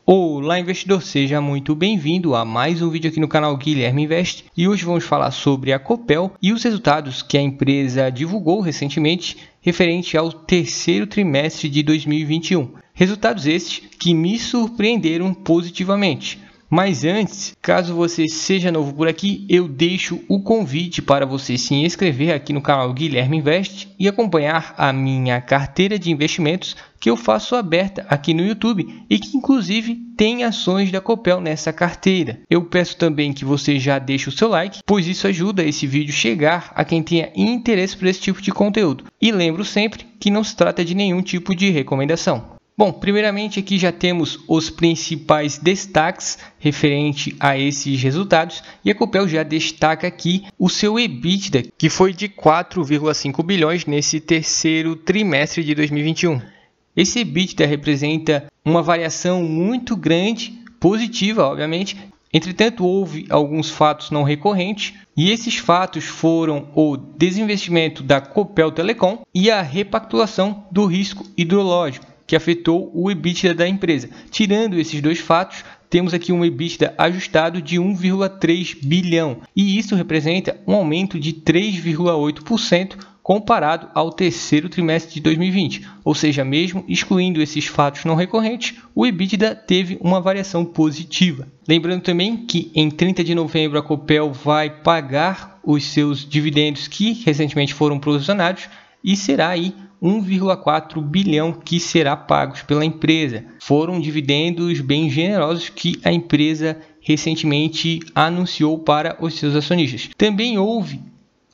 Olá investidor, seja muito bem-vindo a mais um vídeo aqui no canal Guilherme Invest e hoje vamos falar sobre a Copel e os resultados que a empresa divulgou recentemente referente ao terceiro trimestre de 2021. Resultados esses que me surpreenderam positivamente. Mas antes, caso você seja novo por aqui, eu deixo o convite para você se inscrever aqui no canal Guilherme Invest e acompanhar a minha carteira de investimentos que eu faço aberta aqui no YouTube e que inclusive tem ações da Copel nessa carteira. Eu peço também que você já deixe o seu like, pois isso ajuda esse vídeo chegar a quem tenha interesse por esse tipo de conteúdo. E lembro sempre que não se trata de nenhum tipo de recomendação. Bom, primeiramente aqui já temos os principais destaques referente a esses resultados e a Copel já destaca aqui o seu EBITDA, que foi de 4,5 bilhões nesse terceiro trimestre de 2021. Esse EBITDA representa uma variação muito grande, positiva, obviamente. Entretanto, houve alguns fatos não recorrentes e esses fatos foram o desinvestimento da Copel Telecom e a repactuação do risco hidrológico, que afetou o EBITDA da empresa. Tirando esses dois fatos, temos aqui um EBITDA ajustado de 1,3 bilhão e isso representa um aumento de 3,8% comparado ao terceiro trimestre de 2020, ou seja, mesmo excluindo esses fatos não recorrentes, o EBITDA teve uma variação positiva. Lembrando também que em 30 de novembro a Copel vai pagar os seus dividendos que recentemente foram provisionados e será aí 1,4 bilhão que será pagos pela empresa. Foram dividendos bem generosos que a empresa recentemente anunciou para os seus acionistas. Também houve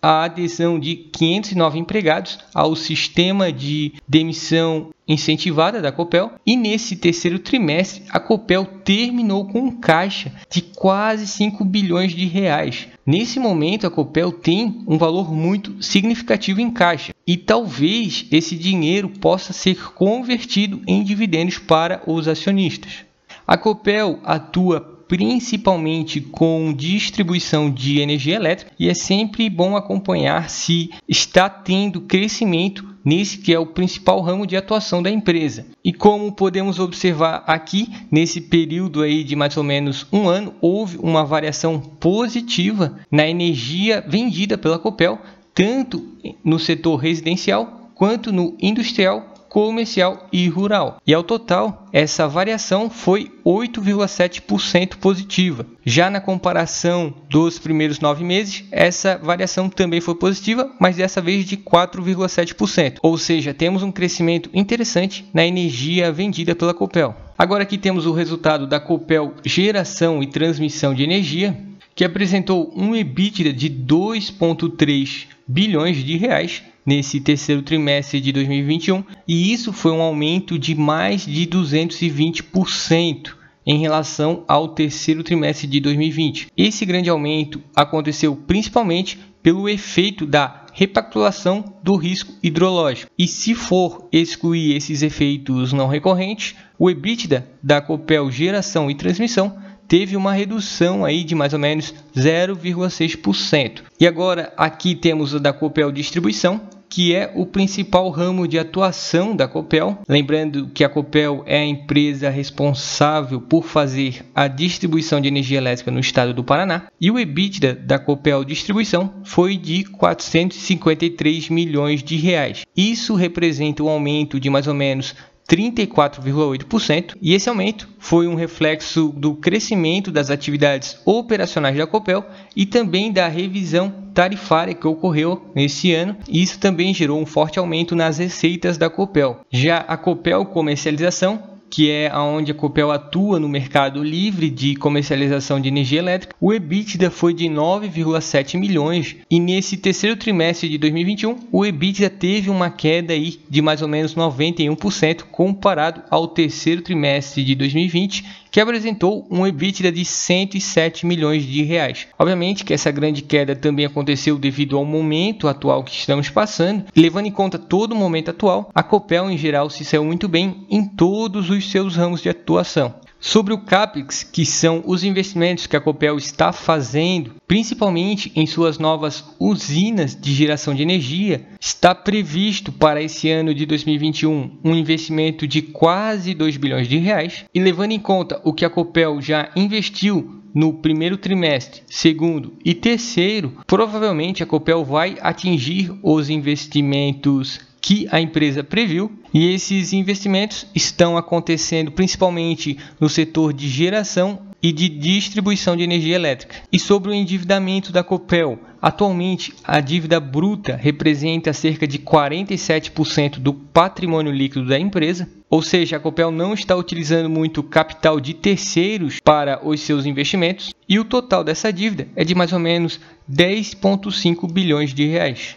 a adesão de 509 empregados ao sistema de demissão incentivada da Copel e nesse terceiro trimestre a Copel terminou com um caixa de quase 5 bilhões de reais. Nesse momento a Copel tem um valor muito significativo em caixa e talvez esse dinheiro possa ser convertido em dividendos para os acionistas. A Copel atua principalmente com distribuição de energia elétrica e é sempre bom acompanhar se está tendo crescimento nesse que é o principal ramo de atuação da empresa. E como podemos observar aqui, nesse período aí de mais ou menos um ano, houve uma variação positiva na energia vendida pela Copel, tanto no setor residencial quanto no industrial, comercial e rural. E ao total, essa variação foi 8,7% positiva. Já na comparação dos primeiros 9 meses, essa variação também foi positiva, mas dessa vez de 4,7%. Ou seja, temos um crescimento interessante na energia vendida pela Copel. Agora aqui temos o resultado da Copel Geração e Transmissão de Energia, que apresentou um EBITDA de 2,3 bilhões de reais nesse terceiro trimestre de 2021 e isso foi um aumento de mais de 220% em relação ao terceiro trimestre de 2020. Esse grande aumento aconteceu principalmente pelo efeito da repactuação do risco hidrológico. E se for excluir esses efeitos não recorrentes, o EBITDA da Copel Geração e Transmissão teve uma redução aí de mais ou menos 0,6%. E agora aqui temos o da Copel Distribuição, que é o principal ramo de atuação da Copel. Lembrando que a Copel é a empresa responsável por fazer a distribuição de energia elétrica no estado do Paraná. E o EBITDA da Copel Distribuição foi de 453 milhões de reais. Isso representa um aumento de mais ou menos 34,8% e esse aumento foi um reflexo do crescimento das atividades operacionais da Copel e também da revisão tarifária que ocorreu nesse ano e isso também gerou um forte aumento nas receitas da Copel. Já a Copel Comercialização, que é onde a Copel atua no mercado livre de comercialização de energia elétrica, o EBITDA foi de 9,7 milhões e nesse terceiro trimestre de 2021 o EBITDA teve uma queda aí de mais ou menos 91% comparado ao terceiro trimestre de 2020, que apresentou um EBITDA de 107 milhões de reais. Obviamente que essa grande queda também aconteceu devido ao momento atual que estamos passando. Levando em conta todo o momento atual, a Copel em geral se saiu muito bem em todos os seus ramos de atuação. Sobre o CAPEX, que são os investimentos que a Copel está fazendo, principalmente em suas novas usinas de geração de energia, está previsto para esse ano de 2021 um investimento de quase 2 bilhões de reais. E levando em conta o que a Copel já investiu no primeiro trimestre, segundo e terceiro, provavelmente a Copel vai atingir os investimentos que a empresa previu, e esses investimentos estão acontecendo principalmente no setor de geração e de distribuição de energia elétrica. E sobre o endividamento da Copel, atualmente a dívida bruta representa cerca de 47% do patrimônio líquido da empresa, ou seja, a Copel não está utilizando muito capital de terceiros para os seus investimentos, e o total dessa dívida é de mais ou menos 10,5 bilhões de reais.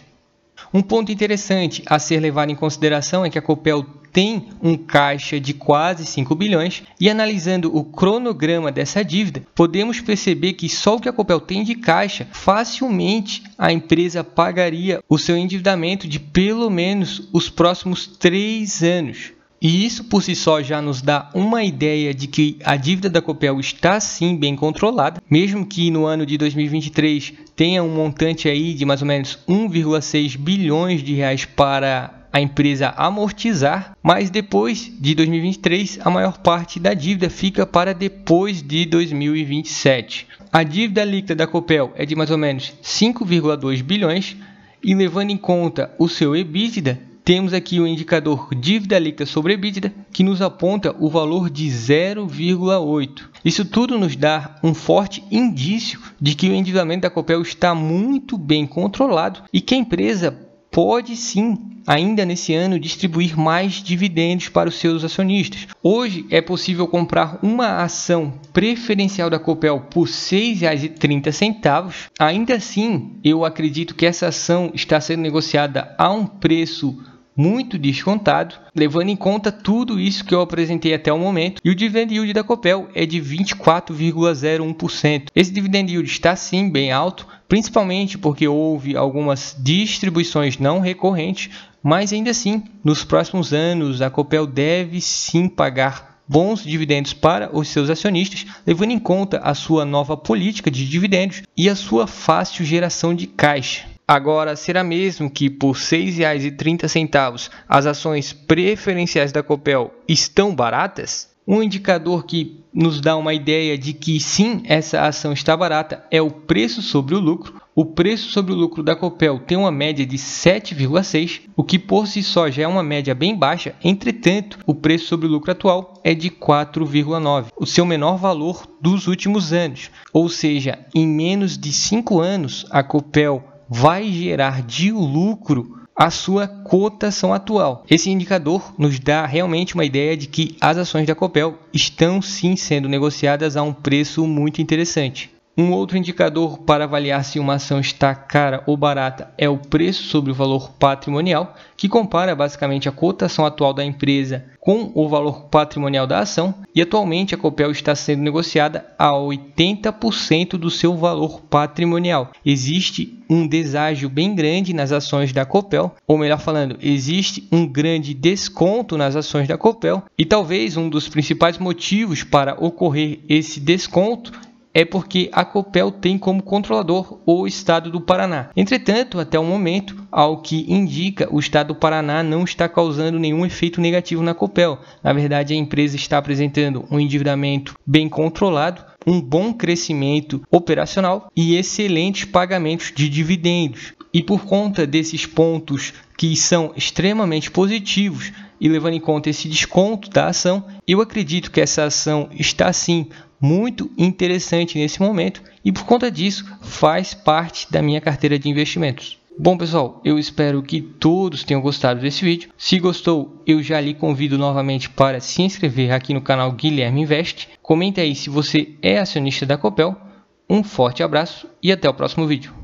Um ponto interessante a ser levado em consideração é que a Copel tem um caixa de quase 5 bilhões e, analisando o cronograma dessa dívida, podemos perceber que só o que a Copel tem de caixa, facilmente a empresa pagaria o seu endividamento de pelo menos os próximos 3 anos. E isso por si só já nos dá uma ideia de que a dívida da Copel está sim bem controlada, mesmo que no ano de 2023 tenha um montante aí de mais ou menos 1,6 bilhões de reais para a empresa amortizar, mas depois de 2023 a maior parte da dívida fica para depois de 2027. A dívida líquida da Copel é de mais ou menos 5,2 bilhões e, levando em conta o seu EBITDA, temos aqui o indicador dívida líquida sobre EBITDA, que nos aponta o valor de 0,8. Isso tudo nos dá um forte indício de que o endividamento da Copel está muito bem controlado e que a empresa pode sim, ainda nesse ano, distribuir mais dividendos para os seus acionistas. Hoje é possível comprar uma ação preferencial da Copel por R$ 6,30. Ainda assim, eu acredito que essa ação está sendo negociada a um preço muito descontado, levando em conta tudo isso que eu apresentei até o momento, e o dividend yield da Copel é de 24,01%. Esse dividend yield está sim bem alto, principalmente porque houve algumas distribuições não recorrentes, mas ainda assim, nos próximos anos, a Copel deve sim pagar bons dividendos para os seus acionistas, levando em conta a sua nova política de dividendos e a sua fácil geração de caixa. Agora, será mesmo que por R$ 6,30 as ações preferenciais da Copel estão baratas? Um indicador que nos dá uma ideia de que sim, essa ação está barata é o preço sobre o lucro. O preço sobre o lucro da Copel tem uma média de 7,6, o que por si só já é uma média bem baixa. Entretanto, o preço sobre o lucro atual é de 4,9, o seu menor valor dos últimos anos. Ou seja, em menos de 5 anos, a Copel vai gerar de lucro a sua cotação atual. Esse indicador nos dá realmente uma ideia de que as ações da Copel estão sim sendo negociadas a um preço muito interessante. Um outro indicador para avaliar se uma ação está cara ou barata é o preço sobre o valor patrimonial, que compara basicamente a cotação atual da empresa com o valor patrimonial da ação, e atualmente a Copel está sendo negociada a 80% do seu valor patrimonial. Existe um deságio bem grande nas ações da Copel, ou melhor falando, existe um grande desconto nas ações da Copel, e talvez um dos principais motivos para ocorrer esse desconto é porque a Copel tem como controlador o estado do Paraná. Entretanto, até o momento, ao que indica, o estado do Paraná não está causando nenhum efeito negativo na Copel. Na verdade, a empresa está apresentando um endividamento bem controlado, um bom crescimento operacional e excelentes pagamentos de dividendos. E por conta desses pontos que são extremamente positivos e levando em conta esse desconto da ação, eu acredito que essa ação está sim muito interessante nesse momento e por conta disso faz parte da minha carteira de investimentos. Bom pessoal, eu espero que todos tenham gostado desse vídeo. Se gostou, eu já lhe convido novamente para se inscrever aqui no canal Guilherme Invest. Comente aí se você é acionista da Copel. Um forte abraço e até o próximo vídeo.